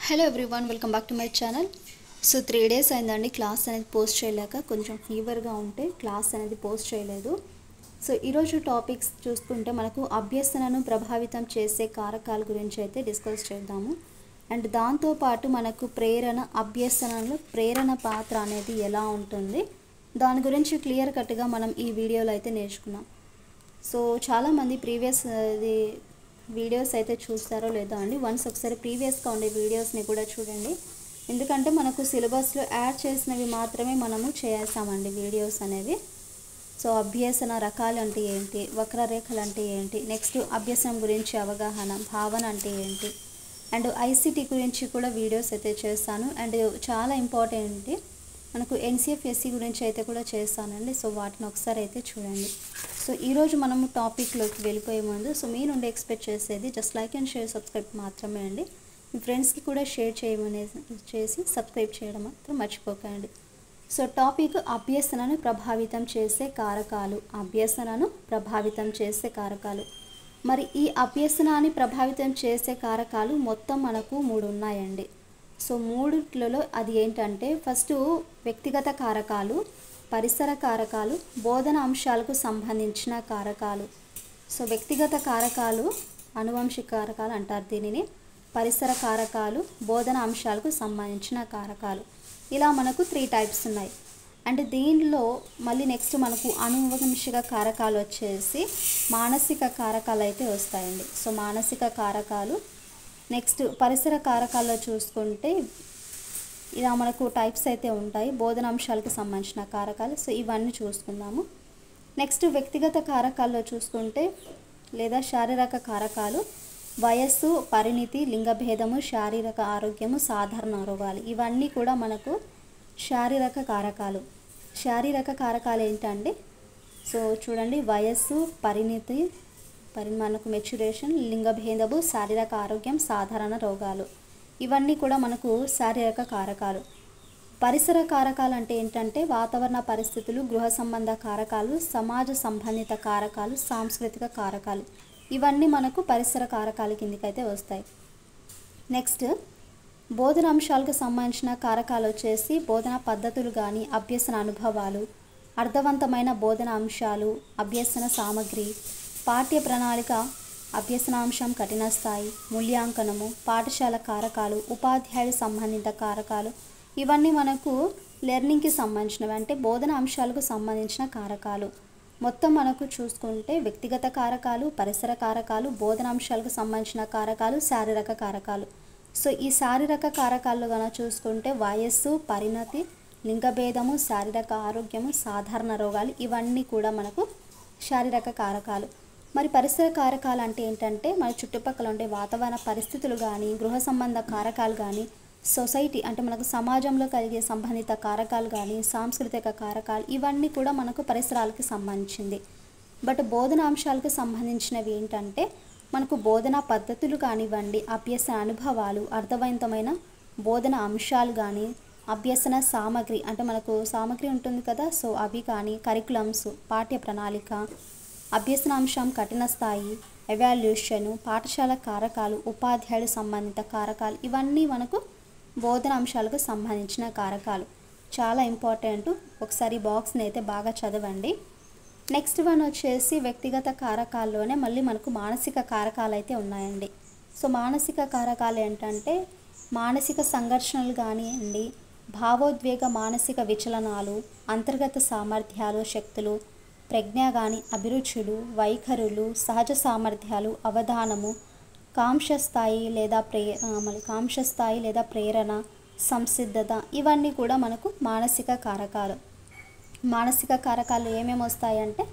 Hello everyone, welcome back to my channel. So 3 days అయిందండి class అనేది post చేయలేక. కొంచెం ఫీవర్గా ఉంటే క్లాస్ అనేది పోస్ట్ చేయలేదు. సో ఈరోజు టాపిక్స్ చూసుకుంటే మనకు అభ్యసనను ప్రభావితం చేసే కారకాల గురించి అయితే డిస్కస్ చేద్దాము. అండ్ దాంతోపాటు మనకు అభ్యసనలో ప్రేరణ పాత్ర అనేది ఎలా ఉంటుంది దాని గురించి క్లియర్ కట్గా మనం ఈ వీడియోలో అయితే నేర్చుకున్నాం. సో చాలామంది ప్రీవియస్ వీడియోస్ అయితే చూస్తారో లేదో అండి, వన్స్ ఒకసారి ప్రీవియస్గా ఉండే వీడియోస్ని కూడా చూడండి. ఎందుకంటే మనకు సిలబస్లో యాడ్ చేసినవి మాత్రమే మనము చేసామండి వీడియోస్ అనేవి. సో అభ్యసన రకాలు అంటే ఏంటి, వక్రరేఖలు అంటే ఏంటి, నెక్స్ట్ అభ్యసనం గురించి అవగాహన, భావన అంటే ఏంటి, అండ్ ఐసిటీ గురించి కూడా వీడియోస్ అయితే చేస్తాను. అండ్ చాలా ఇంపార్టెంట్ మనకు ఎన్సిఎఫ్ఎస్సి గురించి అయితే కూడా చేస్తానండి. సో వాటిని ఒకసారి అయితే చూడండి. సో ఈరోజు మనము టాపిక్లోకి వెళ్ళిపోయే ముందు మీ నుండి ఎక్స్పెక్ట్ చేసేది just like and share, subscribe మాత్రమే అండి. మీ ఫ్రెండ్స్కి కూడా షేర్ చేసి సబ్స్క్రైబ్ చేయడం మాత్రం మర్చిపోకండి. సో టాపిక్ అభ్యసనను ప్రభావితం చేసే కారకాలు. మరి ఈ అభ్యసనాన్ని ప్రభావితం చేసే కారకాలు మొత్తం మనకు 3 ఉన్నాయండి. సో 3లలో అది ఏంటంటే, ఫస్ట్ వ్యక్తిగత కారకాలు, పరిసర కారకాలు, బోధన అంశాలకు సంబంధించిన కారకాలు. సో వ్యక్తిగత కారకాలు, అనువంశిక కారకాలు అంటారు దీనిని, పరిసర కారకాలు, బోధన అంశాలకు సంబంధించిన కారకాలు. ఇలా మనకు 3 టైప్స్ ఉన్నాయి. అంటే దీనిలో మళ్ళీ నెక్స్ట్ మనకు అనువంశిక కారకాలు వచ్చేసి మానసిక కారకాలు అయితే వస్తాయండి. సో మానసిక కారకాలు. నెక్స్ట్ పరిసర కారకాల్లో చూసుకుంటే ఇలా మనకు టైప్స్ అయితే ఉంటాయి, బోధన అంశాలకు సంబంధించిన కారకాలు. సో ఇవన్నీ చూసుకుందాము. నెక్స్ట్ వ్యక్తిగత కారకాల్లో చూసుకుంటే లేదా శారీరక కారకాలు, వయస్సు, పరిణితి, లింగభేదము, శారీరక ఆరోగ్యము, సాధారణ రోగాలు. ఇవన్నీ కూడా మనకు శారీరక కారకాలు. శారీరక కారకాలు ఏంటంటే, సో చూడండి, వయస్సు, పరిణితి, మనకు మెచ్యురేషన్, లింగభేదము, శారీరక ఆరోగ్యం, సాధారణ రోగాలు. ఇవన్నీ కూడా మనకు శారీరక కారకాలు. పరిసర కారకాలు అంటే ఏంటంటే, వాతావరణ పరిస్థితులు, గృహ సంబంధ కారకాలు, సమాజ సంబంధిత కారకాలు, సాంస్కృతిక కారకాలు. ఇవన్నీ మనకు పరిసర కారకాల కిందకైతే వస్తాయి. నెక్స్ట్ బోధన అంశాలకు సంబంధించిన కారకాలు వచ్చేసి బోధన పద్ధతులు కానీ, అభ్యసన అనుభవాలు, అర్థవంతమైన బోధన అంశాలు, అభ్యసన సామగ్రి, పాఠ్య ప్రణాళిక, అభ్యసనాంశం, కఠిన స్థాయి, మూల్యాంకనము, పాఠశాల కారకాలు, ఉపాధ్యాయుడు సంబంధిత కారకాలు. ఇవన్నీ మనకు లెర్నింగ్కి సంబంధించినవి, అంటే బోధన అంశాలకు సంబంధించిన కారకాలు. మొత్తం మనకు చూసుకుంటే వ్యక్తిగత కారకాలు, పరిసర కారకాలు, బోధన అంశాలకు సంబంధించిన కారకాలు, శారీరక కారకాలు. సో ఈ శారీరక కారకాల్లో కనుక చూసుకుంటే వయస్సు, పరిణతి, లింగభేదము, శారీరక ఆరోగ్యము, సాధారణ రోగాలు. ఇవన్నీ కూడా మనకు శారీరక కారకాలు. మరి పరిసర కారకాలు అంటే ఏంటంటే, మన చుట్టుపక్కల ఉండే వాతావరణ పరిస్థితులు కానీ, గృహ సంబంధ కారకాలు కానీ, సొసైటీ అంటే మనకు సమాజంలో కలిగే సంబంధిత కారకాలు కానీ, సాంస్కృతిక కారకాలు. ఇవన్నీ కూడా మనకు పరిసరాలకు సంబంధించింది. బట్ బోధన అంశాలకు సంబంధించినవి ఏంటంటే, మనకు బోధనా పద్ధతులు కానివ్వండి, అభ్యసన అనుభవాలు, అర్థవంతమైన బోధన అంశాలు కానీ, అభ్యసన సామగ్రి అంటే మనకు సామగ్రి ఉంటుంది కదా, సో అవి కానీ, కరికులమ్స్, పాఠ్య ప్రణాళిక, అభ్యసనాంశం, కఠిన స్థాయి, ఎవాల్యుయేషను, పాఠశాల కారకాలు, ఉపాధ్యాయుడు సంబంధిత కారకాలు. ఇవన్నీ మనకు బోధన అంశాలకు సంబంధించిన కారకాలు. చాలా ఇంపార్టెంట్. ఒకసారి బాక్స్ని అయితే బాగా చదవండి. నెక్స్ట్ వన్ వచ్చేసి వ్యక్తిగత కారకాల్లోనే మళ్ళీ మనకు మానసిక కారకాలు అయితే ఉన్నాయండి. సో మానసిక కారకాలు ఏంటంటే, మానసిక సంఘర్షణలు కానివ్వండి, భావోద్వేగ మానసిక విచలనాలు, అంతర్గత సామర్థ్యాలు, శక్తులు, ప్రజ్ఞ కానీ, అభిరుచులు, వైఖరులు, సహజ సామర్థ్యాలు, అవధానము, కాంక్షస్థాయి లేదా ప్రేరణ, సంసిద్ధత. ఇవన్నీ కూడా మనకు మానసిక కారకాలు. మానసిక కారకాలు ఏమేమి వస్తాయంటే,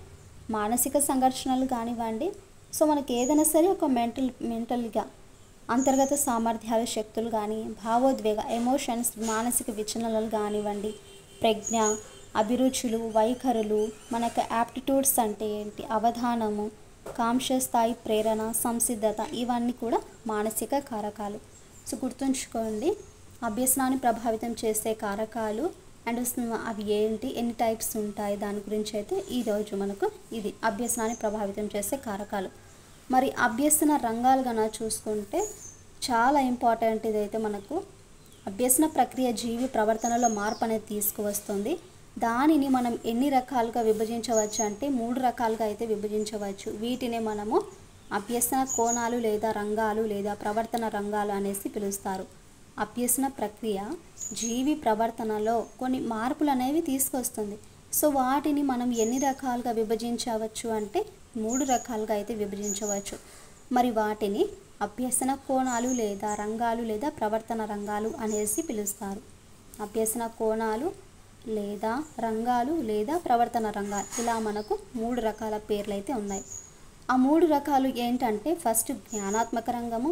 మానసిక సంఘర్షణలు కానివ్వండి, సో మనకి ఏదైనా సరే ఒక మెంటల్గా అంతర్గత సామర్థ్యాలు, శక్తులు కానీ, భావోద్వేగ ఎమోషన్స్, మానసిక విచలనాలు కానివ్వండి, ప్రజ్ఞ, అభిరుచులు, వైఖరులు, మనకు యాప్టిట్యూడ్స్ అంటే ఏంటి, అవధానము, కాంక్షస్థాయి, ప్రేరణ, సంసిద్ధత. ఇవన్నీ కూడా మానసిక కారకాలు. సో గుర్తుంచుకోండి, అభ్యసనాన్ని ప్రభావితం చేసే కారకాలు అండ్ అవి ఏంటి, ఎన్ని టైప్స్ ఉంటాయి, దాని గురించి అయితే ఈరోజు మనకు ఇది అభ్యసనాన్ని ప్రభావితం చేసే కారకాలు. మరి అభ్యసన రంగాలు కనుక చూసుకుంటే చాలా ఇంపార్టెంట్. ఇదైతే మనకు అభ్యసన ప్రక్రియ జీవి ప్రవర్తనలో మార్పు అనేది తీసుకువస్తుంది. దానిని మనం ఎన్ని రకాలుగా విభజించవచ్చు అంటే 3 రకాలుగా అయితే విభజించవచ్చు. వీటినే మనము అభ్యసన కోణాలు లేదా రంగాలు లేదా ప్రవర్తన రంగాలు అనేసి పిలుస్తారు. అభ్యసన ప్రక్రియ జీవి ప్రవర్తనలో కొన్ని మార్పులు అనేవి తీసుకొస్తుంది. సో వాటిని మనం ఎన్ని రకాలుగా విభజించవచ్చు అంటే 3 రకాలుగా అయితే విభజించవచ్చు. మరి వాటిని అభ్యసన కోణాలు లేదా రంగాలు లేదా ప్రవర్తన రంగాలు అనేసి పిలుస్తారు. అభ్యసన కోణాలు లేదా రంగాలు లేదా ప్రవర్తన రంగాలు, ఇలా మనకు 3 రకాల పేర్లు అయితే ఉన్నాయి. ఆ 3 రకాలు ఏంటంటే ఫస్ట్ జ్ఞానాత్మక రంగము,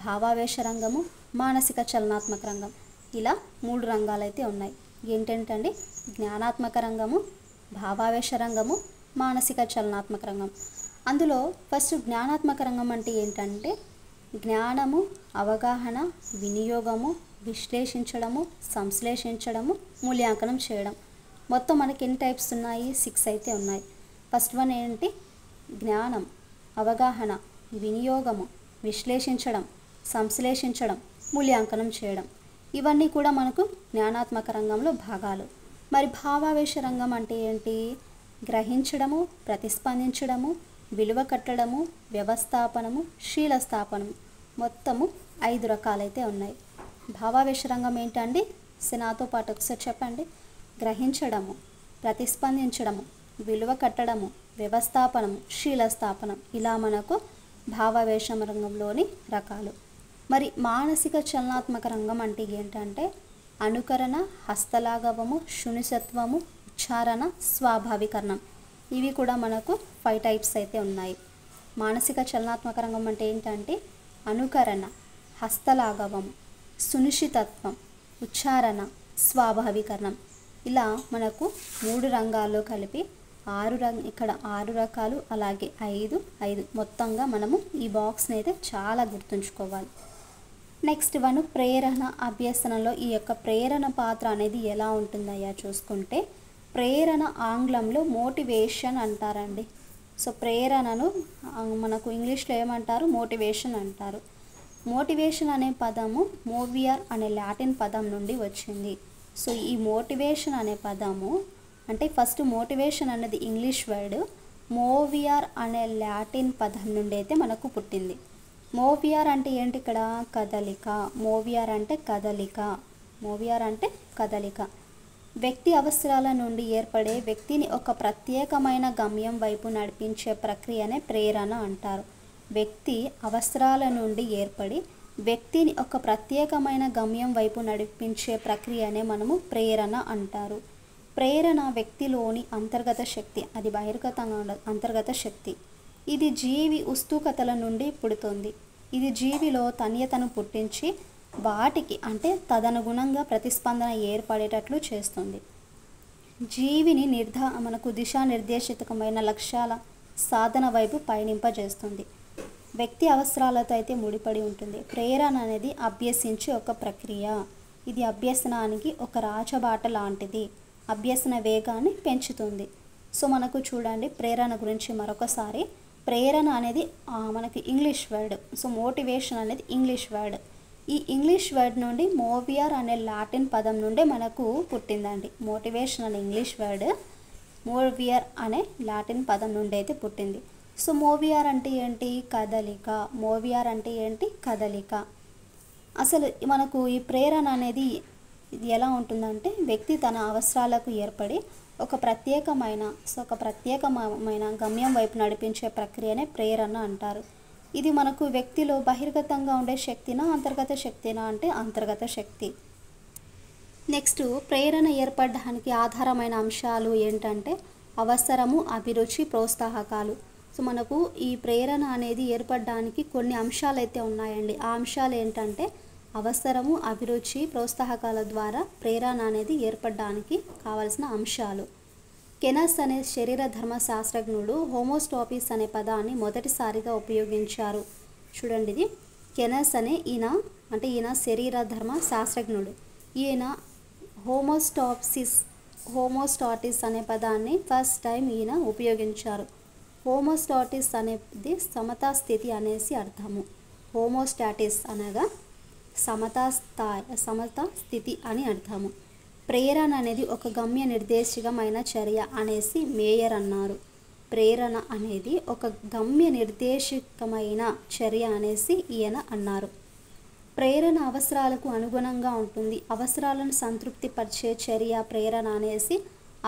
భావావేశ రంగము, మానసిక చలనాత్మక రంగం, ఇలా 3 రంగాలు అయితే ఉన్నాయి. ఏంటంటే జ్ఞానాత్మక రంగము, భావావేశ రంగము, మానసిక చలనాత్మక రంగం. అందులో ఫస్ట్ జ్ఞానాత్మక రంగం అంటే ఏంటంటే జ్ఞానము, అవగాహన, వినియోగము, విశ్లేషించడము, సంశ్లేషించడము, మూల్యాంకనం చేయడం. మొత్తం మనకి ఎన్ని టైప్స్ ఉన్నాయి? 6 అయితే ఉన్నాయి. ఫస్ట్ వన్ ఏంటి? జ్ఞానం, అవగాహన, వినియోగము, విశ్లేషించడం, సంశ్లేషించడం, మూల్యాంకనం చేయడం. ఇవన్నీ కూడా మనకు జ్ఞానాత్మక రంగంలో భాగాలు. మరి భావావేశ రంగం అంటే ఏంటి? గ్రహించడము, ప్రతిస్పందించడము, విలువ కట్టడము, వ్యవస్థాపనము, శీలస్థాపనము, మొత్తము 5 రకాలైతే ఉన్నాయి. భావావేశ రంగం ఏంటండి? నాతో పాటు ఒకసారి చెప్పండి. గ్రహించడము, ప్రతిస్పందించడము, విలువ కట్టడము, వ్యవస్థాపనము, శీలస్థాపనం, ఇలా మనకు భావావేశ రంగంలోని రకాలు. మరి మానసిక చలనాత్మక రంగం అంటే ఏంటంటే అనుకరణ, హస్తలాఘవము, శూన్యసత్వము, ఉచ్చారణ, స్వాభావికరణం. ఇవి కూడా మనకు 5 టైప్స్ అయితే ఉన్నాయి. మానసిక చలనాత్మక రంగం అంటే ఏంటంటే అనుకరణ, హస్తలాఘవము, సునిశ్చితత్వం, ఉచ్చారణ, స్వాభావికరణం, ఇలా మనకు 3 రంగాల్లో కలిపి 6 ఇక్కడ 6 రకాలు, అలాగే 5 మొత్తంగా మనము ఈ బాక్స్ని అయితే చాలా గుర్తుంచుకోవాలి. నెక్స్ట్ వన్ ప్రేరణ అభ్యసనలో ఈ యొక్క ప్రేరణ పాత్ర అనేది ఎలా ఉంటుందయ్యా చూసుకుంటే ప్రేరణ ఆంగ్లంలో మోటివేషన్ అంటారండి. సో ప్రేరణను మనకు ఇంగ్లీష్లో ఏమంటారు? మోటివేషన్ అంటారు. మోటివేషన్ అనే పదము మోవియర్ అనే లాటిన్ పదం నుండి వచ్చింది. సో ఈ మోటివేషన్ అనే పదము అంటే ఫస్ట్ మోటివేషన్ అనేది ఇంగ్లీష్ వర్డ్, మోవియర్ అనే లాటిన్ పదం నుండి అయితే మనకు పుట్టింది. మోవియర్ అంటే ఏంటి? ఇక్కడ కదలిక. మోవియర్ అంటే కదలిక. మోవియర్ అంటే కదలిక. వ్యక్తి అవసరాల నుండి ఏర్పడే వ్యక్తిని ఒక ప్రత్యేకమైన గమ్యం వైపు నడిపించే ప్రక్రియనే ప్రేరణ అంటారు. వ్యక్తి అవసరాల నుండి ఏర్పడి వ్యక్తిని ఒక ప్రత్యేకమైన గమ్యం వైపు నడిపించే ప్రక్రియనే మనము ప్రేరణ అంటారు. ప్రేరణ వ్యక్తిలోని అంతర్గత శక్తి, అది బహిర్గతంగా ఉండదు, అంతర్గత శక్తి. ఇది జీవి ఉత్సుకతల నుండి పుడుతుంది. ఇది జీవిలో తన్యతను పుట్టించి వాటికి అంటే తదనుగుణంగా ప్రతిస్పందన ఏర్పడేటట్లు చేస్తుంది. జీవిని మనకు దిశానిర్దేశితమైన లక్ష్యాల సాధన వైపు పయనింపజేస్తుంది. వ్యక్తి అవసరాలతో అయితే ముడిపడి ఉంటుంది. ప్రేరణ అనేది అభ్యసించే ఒక ప్రక్రియ. ఇది అభ్యసనానికి ఒక రాచబాట లాంటిది. అభ్యసన వేగాన్ని పెంచుతుంది. సో మనకు చూడండి ప్రేరణ గురించి మరొకసారి. ప్రేరణ అనేది మనకి ఇంగ్లీష్ వర్డ్. సో మోటివేషన్ అనేది ఇంగ్లీష్ వర్డ్. ఈ ఇంగ్లీష్ వర్డ్ నుండి మోవియర్ అనే లాటిన్ పదం నుండి మనకు పుట్టిందండి. మోటివేషన్ అనే ఇంగ్లీష్ వర్డ్ మోవియర్ అనే లాటిన్ పదం నుండి అయితే పుట్టింది. సో మోవియర్ అంటే ఏంటి? కదలిక. మోవియర్ అంటే ఏంటి? కదలిక. అసలు మనకు ఈ ప్రేరణ అనేది ఇది ఎలా ఉంటుందంటే వ్యక్తి తన అవసరాలకు ఏర్పడి ఒక ప్రత్యేకమైన గమ్యం వైపు నడిపించే ప్రక్రియనే ప్రేరణ అంటారు. ఇది మనకు వ్యక్తిలో బహిర్గతంగా ఉండే శక్తినా అంతర్గత శక్తినా అంటే అంతర్గత శక్తి. నెక్స్ట్ ప్రేరణ ఏర్పడడానికి ఆధారమైన అంశాలు ఏంటంటే అవసరము, అభిరుచి, ప్రోత్సాహకాలు. సో మనకు ఈ ప్రేరణ అనేది ఏర్పడడానికి కొన్ని అంశాలు అయితే ఉన్నాయండి. ఆ అంశాలు ఏంటంటే అవసరము, అభిరుచి, ప్రోత్సాహకాల ద్వారా ప్రేరణ అనేది ఏర్పడడానికి కావలసిన అంశాలు. కెనస్ అనే శరీర ధర్మ శాస్త్రజ్ఞుడు హోమోస్టాసిస్ అనే పదాన్ని మొదటిసారిగా ఉపయోగించారు. చూడండి, ఇది కెనస్ అనే ఈయన శరీర ధర్మ శాస్త్రజ్ఞుడు. ఈయన హోమోస్టాటిస్ అనే పదాన్ని ఫస్ట్ టైం ఈయన ఉపయోగించారు. హోమోస్టాటిస్ అనేది సమతా స్థితి అనేసి అర్థము. హోమోస్టాటిస్ అనగా సమతా స్థితి అని అర్థము. ప్రేరణ అనేది ఒక గమ్య నిర్దేశకమైన చర్య అనేసి మేయర్ అన్నారు. ప్రేరణ అనేది ఒక గమ్య నిర్దేశకమైన చర్య అనేసి ఈయన అన్నారు. ప్రేరణ అవసరాలకు అనుగుణంగా ఉంటుంది. అవసరాలను సంతృప్తిపరిచే చర్య ప్రేరణ అనేసి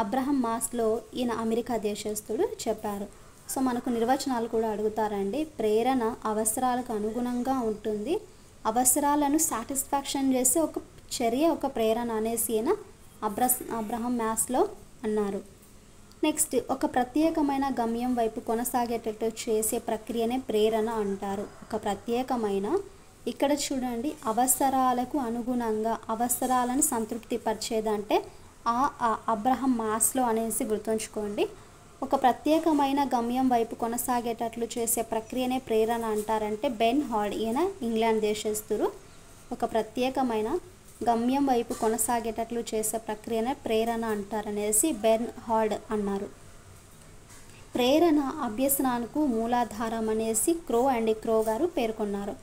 అబ్రహం మాస్లో ఈయన అమెరికా దేశస్థుడు చెప్పారు. సో మనకు నిర్వచనాలు కూడా అడుగుతారండి. ప్రేరణ అవసరాలకు అనుగుణంగా ఉంటుంది. అవసరాలను సాటిస్ఫాక్షన్ చేసే ఒక చర్య ఒక ప్రేరణ అనేసి ఈయన అబ్రహం మాస్లో అన్నారు. నెక్స్ట్, ఒక ప్రత్యేకమైన గమ్యం వైపు కొనసాగేటట్టు చేసే ప్రక్రియనే ప్రేరణ అంటారు. ఒక ప్రత్యేకమైన, ఇక్కడ చూడండి, అవసరాలకు అనుగుణంగా అవసరాలను సంతృప్తిపరిచేదంటే అబ్రహం మాస్లో అనేసి గుర్తుంచుకోండి. ఒక ప్రత్యేకమైన గమ్యం వైపు కొనసాగేటట్లు చేసే ప్రక్రియనే ప్రేరణ అంటారంటే బెన్ హార్డ్, ఈయన ఇంగ్లాండ్ దేశస్థుడు. ఒక ప్రత్యేకమైన గమ్యం వైపు కొనసాగేటట్లు చేసే ప్రక్రియనే ప్రేరణ అంటారనేసి బెన్ హార్డ్ అన్నారు. ప్రేరణ అభ్యసనానికి మూలాధారం అనేసి క్రో గారు పేర్కొన్నారు.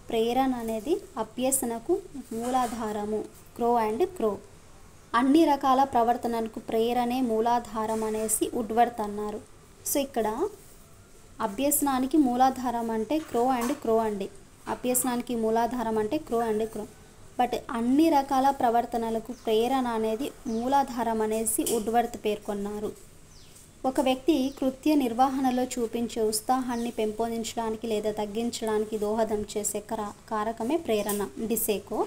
ప్రేరణ అనేది అభ్యసనకు మూలాధారము. క్రో అన్ని రకాల ప్రవర్తనలకు ప్రేరణే మూలాధారం అనేసి వుడ్వర్త్ అన్నారు. సో ఇక్కడ అభ్యసనానికి మూలాధారం అంటే క్రో అండి. అభ్యసనానికి మూలాధారం అంటే క్రో. బట్ అన్ని రకాల ప్రవర్తనలకు ప్రేరణ అనేది మూలాధారం అనేసి వుడ్వర్త్ పేర్కొన్నారు. ఒక వ్యక్తి కృత్య నిర్వహణలో చూపించే ఉత్సాహాన్ని పెంపొందించడానికి లేదా తగ్గించడానికి దోహదం చేసే కారకమే ప్రేరణ. డిసేకో.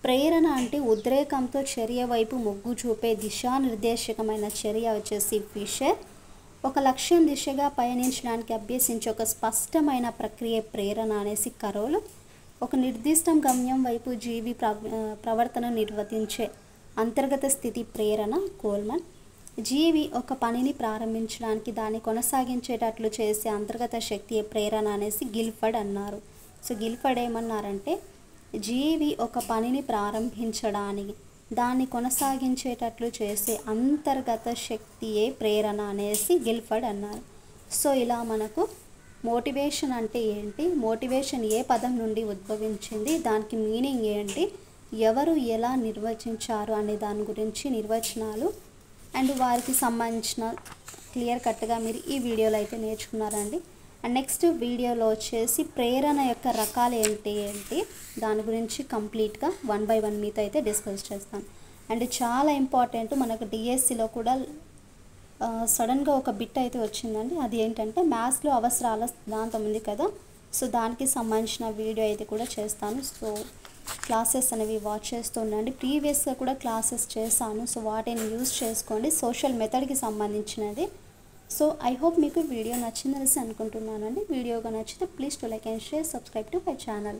ప్రేరణ అంటే ఉద్రేకంతో చర్య వైపు మొగ్గు చూపే దిశానిర్దేశకమైన చర్య వచ్చేసి ఫిషర్. ఒక లక్ష్యం దిశగా పయనించడానికి అభ్యసించే ఒక స్పష్టమైన ప్రక్రియ ప్రేరణ అనేసి కరోల్. ఒక నిర్దిష్ట గమ్యం వైపు జీవి ప్రవర్తన నిర్వర్తించే అంతర్గత స్థితి ప్రేరణ కోల్మన్. జీవి ఒక పనిని ప్రారంభించడానికి దాన్ని కొనసాగించేటట్లు చేసే అంతర్గత శక్తి ప్రేరణ అనేసి గిల్ఫర్డ్ అన్నారు. సో గిల్ఫర్డ్ ఏమన్నారంటే జీవి ఒక పనిని ప్రారంభించడానికి దాన్ని కొనసాగించేటట్లు చేసే అంతర్గత శక్తియే ప్రేరణ అనేసి గిల్ఫర్డ్ అన్నారు. సో ఇలా మనకు మోటివేషన్ అంటే ఏంటి, మోటివేషన్ ఏ పదం నుండి ఉద్భవించింది, దానికి మీనింగ్ ఏంటి, ఎవరు ఎలా నిర్వచించారు అనే దాని గురించి నిర్వచనాలు అండ్ వారికి సంబంధించిన క్లియర్ కట్గా మీరు ఈ వీడియోలో అయితే నేర్చుకున్నారండి. అండ్ నెక్స్ట్ వీడియోలో వచ్చేసి ప్రేరణ యొక్క రకాలు ఏంటి దాని గురించి కంప్లీట్గా 1 by 1 మీతో అయితే డిస్కస్ చేస్తాను. అండ్ చాలా ఇంపార్టెంట్, మనకు డిఎస్సిలో కూడా సడన్గా ఒక బిట్ అయితే వచ్చిందండి. అది ఏంటంటే మ్యాథ్స్లో అవసరాల సిద్ధాంతం ఉంది కదా, సో దానికి సంబంధించిన వీడియో అయితే కూడా చేస్తాను. సో క్లాసెస్ అనేవి వాచ్ చేస్తూ ఉండండి. ప్రీవియస్గా కూడా క్లాసెస్ చేశాను, సో వాటిని యూజ్ చేసుకోండి. సోషల్ మెథడ్కి సంబంధించినది. సో ఐ హోప్ మీకు వీడియో నచ్చిందనేసి అనుకుంటున్నానండి. వీడియోగా నచ్చితే please to like and share, subscribe to my channel.